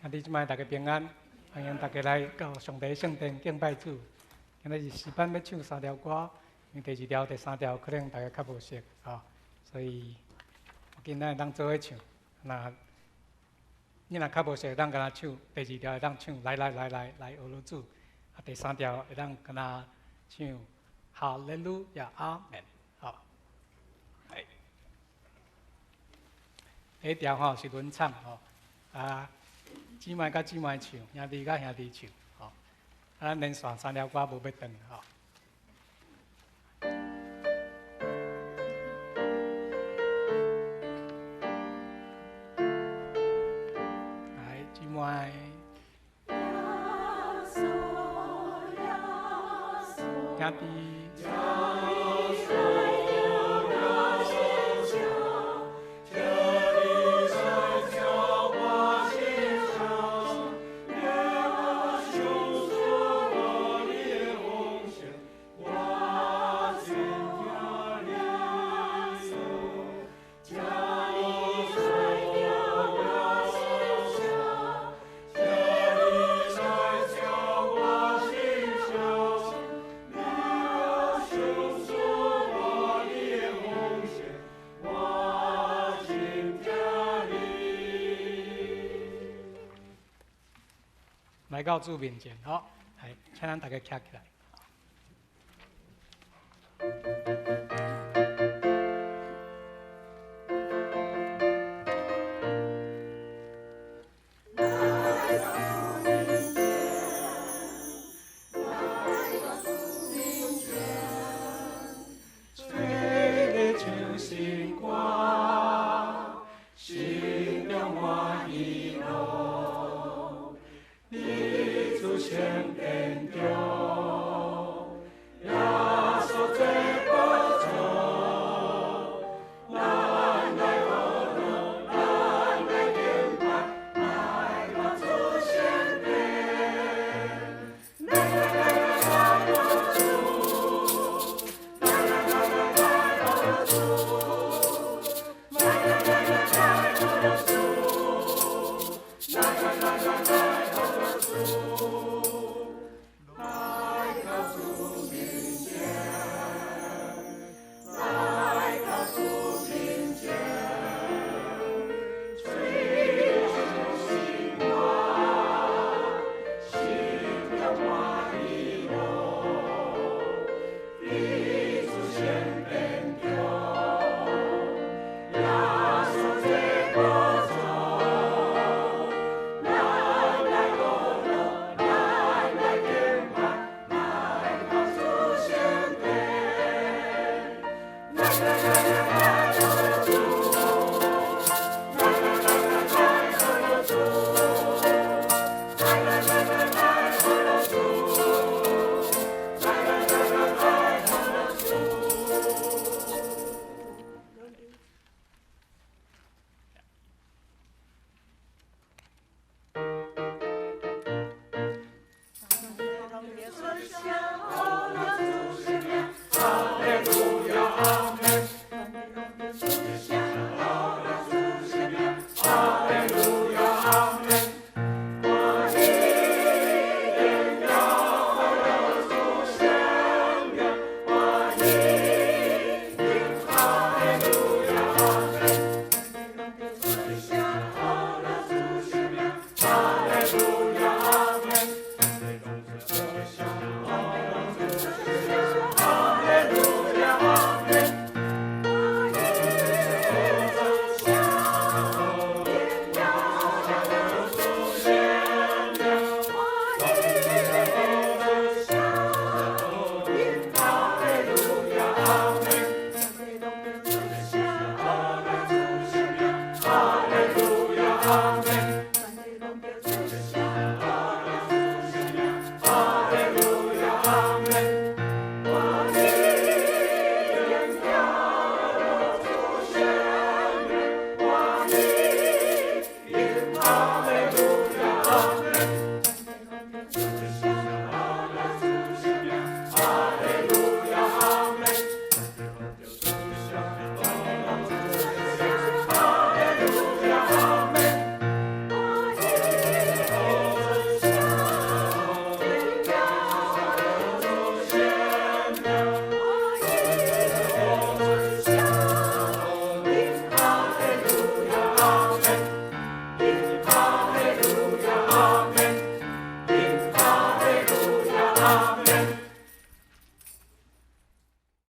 兄弟姊妹大家平安，欢迎大家来到上帝圣殿敬拜主。今日是诗班要唱3条歌，因为第2条、第3条可能大家较无熟所以今仔会当做伙唱。那你若较无熟，会当跟他唱第2条，会当唱来俄罗主。第3条会当跟他唱哈利路亚阿门。第1条是轮唱姊妹甲姊妹唱，兄弟甲兄弟唱咱连续3条歌无要断来，姊妹。兄弟。来到主面前，来，请咱大家站起来。